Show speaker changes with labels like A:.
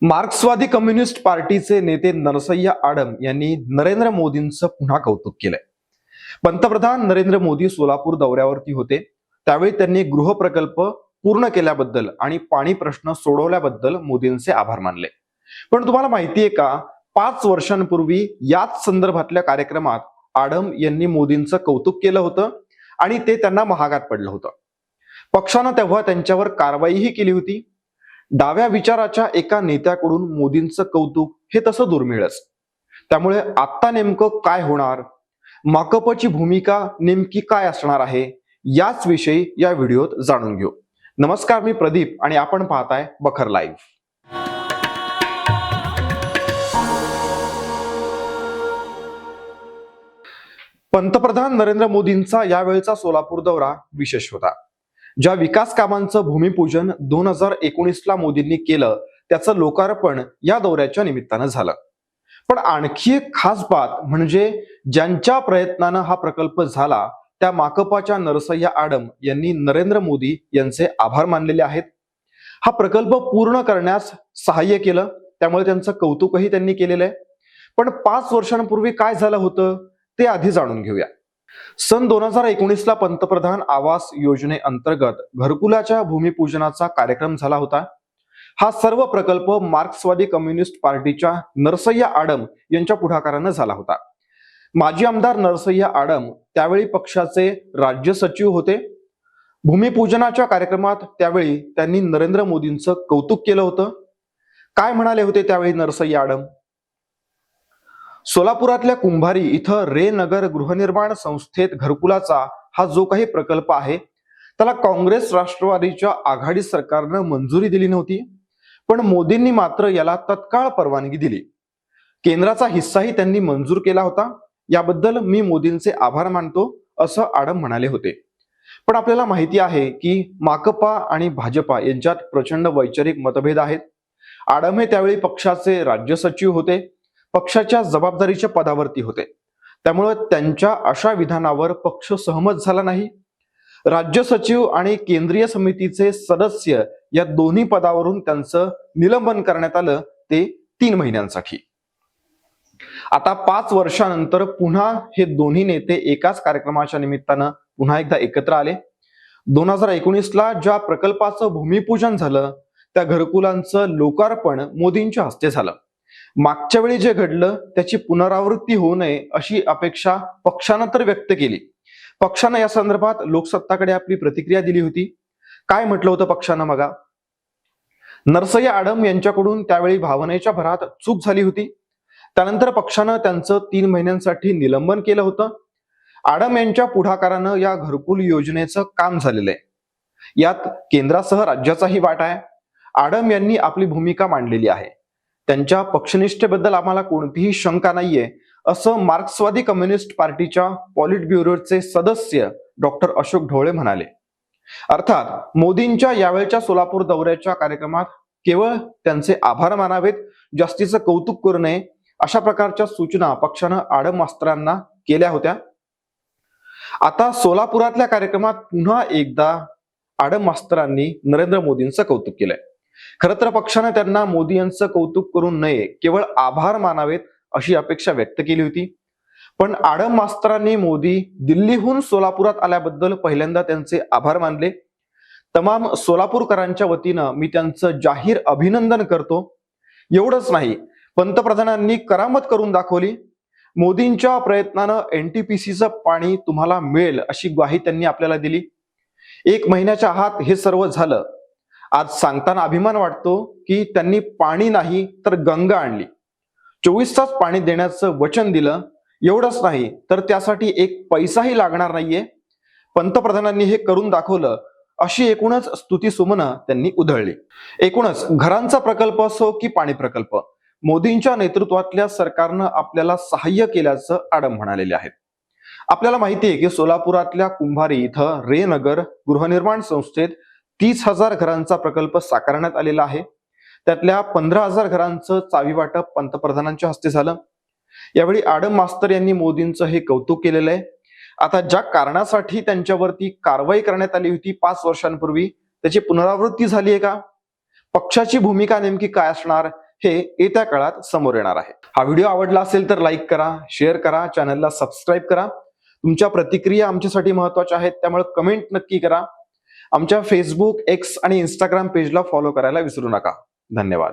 A: मार्क्सवादी कम्युनिस्ट पार्टीचे नेते नरसय्या आडम यांनी नरेंद्र मोदींचं पुन्हा कौतुक केलंय. पंतप्रधान नरेंद्र मोदी सोलापूर दौऱ्यावरती होते. त्यावेळी त्यांनी गृह प्रकल्प पूर्ण केल्याबद्दल आणि पाणी प्रश्न सोडवल्याबद्दल मोदींचे आभार मानले. पण तुम्हाला माहितीये का, 5 वर्षांपूर्वी याच संदर्भातल्या कार्यक्रमात आडम यांनी मोदींचं कौतुक केलं होतं आणि ते त्यांना महागात पडलं होतं. पक्षानं तेव्हा त्यांच्यावर कारवाईही केली होती. डाव्या विचाराच्या एका नेत्याकडून मोदींचं कौतुक हे तसं दुर्मिळच. त्यामुळे आता नेमकं काय होणार, माकपची भूमिका नेमकी काय असणार आहे, याच विषयी या व्हिडिओत जाणून घेऊ. नमस्कार, मी प्रदीप आणि आपण पाहताय बखर लाईव्ह. पंतप्रधान नरेंद्र मोदींचा यावेळचा सोलापूर दौरा विशेष होता. ज्या विकास कामांचं भूमिपूजन 2019ला मोदींनी केलं, त्याचं लोकार्पण या दौऱ्याच्या निमित्तानं झालं. पण आणखी एक खास बात म्हणजे ज्यांच्या प्रयत्नानं हा प्रकल्प झाला त्या माकपाच्या नरसय्या आडम यांनी नरेंद्र मोदी यांचे आभार मानलेले आहेत. हा प्रकल्प पूर्ण करण्यास सहाय्य केलं, त्यामुळे त्यांचं कौतुकही त्यांनी केलेलं आहे. पण 5 वर्षांपूर्वी काय झालं होतं ते आधी जाणून घेऊया. सन 2019ला पंतप्रधान आवास योजनेअंतर्गत घरकुलाच्या भूमिपूजनाचा कार्यक्रम झाला होता. हा सर्व प्रकल्प मार्क्सवादी कम्युनिस्ट पार्टीच्या नरसय्या आडम यांच्या पुढाकारानं झाला होता. माजी आमदार नरसय्या आडम त्यावेळी पक्षाचे राज्य सचिव होते. भूमिपूजनाच्या कार्यक्रमात त्यावेळी त्यांनी नरेंद्र मोदींचं कौतुक केलं होतं. काय म्हणाले होते त्यावेळी नरसय्या आडम? सोलापुरातल्या कुंभारी इथं रे नगर गृहनिर्माण संस्थेत घरकुलाचा हा जो काही प्रकल्प आहे त्याला काँग्रेस राष्ट्रवादीच्या आघाडी सरकारनं मंजुरी दिली नव्हती. पण मोदींनी मात्र याला तत्काळ परवानगी दिली. केंद्राचा हिस्साही त्यांनी मंजूर केला होता. याबद्दल मी मोदींचे आभार मानतो, असं आडम म्हणाले होते. पण आपल्याला माहिती आहे की माकपा आणि भाजपा यांच्यात प्रचंड वैचारिक मतभेद आहेत. आडम हे त्यावेळी पक्षाचे राज्य सचिव होते, पक्षाच्या जबाबदारीच्या पदावरती होते. त्यामुळे त्यांच्या अशा विधानावर पक्ष सहमत झाला नाही. राज्य सचिव आणि केंद्रीय समितीचे सदस्य या दोन्ही पदावरून त्यांचं निलंबन करण्यात आलं, ते 3 महिन्यांसाठी. आता 5 वर्षानंतर पुन्हा हे दोन्ही नेते एकाच कार्यक्रमाच्या निमित्तानं पुन्हा एकदा एकत्र आले. 2019ला ज्या प्रकल्पाचं भूमिपूजन झालं त्या घरकुलांचं लोकार्पण मोदींच्या हस्ते झालं. मागच्या वेळी जे घडलं त्याची पुनरावृत्ती होऊ नये अशी अपेक्षा पक्षानं तर व्यक्त केली. पक्षानं या संदर्भात लोकसत्ताकडे आपली प्रतिक्रिया दिली होती. काय म्हटलं होतं पक्षानं बघा. नरसय्या आडम यांच्याकडून त्यावेळी भावनेच्या भरात चूक झाली होती. त्यानंतर पक्षानं त्यांचं 3 महिन्यांसाठी निलंबन केलं होतं. आडम यांच्या पुढाकारानं या घरकुल योजनेचं काम झालेलं आहे. यात केंद्रासह राज्याचाही वाटा आहे. आडम यांनी आपली भूमिका मांडलेली आहे. त्यांच्या पक्षनिष्ठेबद्दल आम्हाला कोणतीही शंका नाहीये, असं मार्क्सवादी कम्युनिस्ट पार्टीच्या पॉलिट ब्युरोचे सदस्य डॉक्टर अशोक ढवळे म्हणाले. अर्थात मोदींच्या यावेळच्या सोलापूर दौऱ्याच्या कार्यक्रमात केवळ त्यांचे आभार मानावेत, जास्तीचं कौतुक करू नये, अशा प्रकारच्या सूचना पक्षानं आडम मास्तरांना केल्या होत्या. आता सोलापुरातल्या कार्यक्रमात पुन्हा एकदा आडम मास्तरांनी नरेंद्र मोदींचं कौतुक केलंय. खरं तर पक्षानं त्यांना मोदी यांचं कौतुक करू नये, केवळ आभार मानावेत अशी अपेक्षा व्यक्त केली होती. पण आडम मास्तरांनी मोदी दिल्लीहून सोलापुरात आल्याबद्दल पहिल्यांदा त्यांचे आभार मानले. तमाम सोलापूरकरांच्या वतीनं मी त्यांचं जाहीर अभिनंदन करतो. एवढंच नाही, पंतप्रधानांनी करामत करून दाखवली. मोदींच्या प्रयत्नानं NTPCचं पाणी तुम्हाला मिळेल अशी ग्वाही त्यांनी आपल्याला दिली. 1 महिन्याच्या आत हे सर्व झालं. आज सांगताना अभिमान वाटतो की त्यांनी पाणी नाही तर गंगा आणली. 24 तास पाणी देण्याचं वचन दिलं. एवढंच नाही तर त्यासाठी 1 पैसाही लागणार नाहीये. पंतप्रधानांनी हे करून दाखवलं, अशी एकूणच स्तुतीसुमनं त्यांनी उधळली. एकूणच घरांचा प्रकल्प असो की पाणी प्रकल्प, मोदींच्या नेतृत्वातल्या सरकारनं आपल्याला सहाय्य केल्याचं आडम म्हणालेले आहेत. आपल्याला माहिती आहे की सोलापुरातल्या कुंभारी इथं रे नगर गृहनिर्माण संस्थेत 30,000 घरांचा प्रकल्प साकारण्यात आलेला आहे. त्यातल्या 15,000 घरांचं चावी वाटप पंतप्रधानांच्या हस्ते झालं. यावेळी आडम मास्तर यांनी मोदींचं हे कौतुक केलेलं आहे. आता ज्या कारणासाठी त्यांच्यावरती कारवाई करण्यात आली होती 5 वर्षांपूर्वी, त्याची पुनरावृत्ती झाली आहे का? पक्षाची भूमिका नेमकी काय असणार हे येत्या काळात समोर येणार आहे. हा व्हिडिओ आवडला असेल तर लाईक करा, शेअर करा, चॅनलला सबस्क्राईब करा. तुमच्या प्रतिक्रिया आमच्यासाठी महत्त्वाच्या आहेत, त्यामुळे कमेंट नक्की करा. आमच्या फेसबुक, एक्स आणि इंस्टाग्राम पेजला फॉलो करायला विसरू नका. धन्यवाद.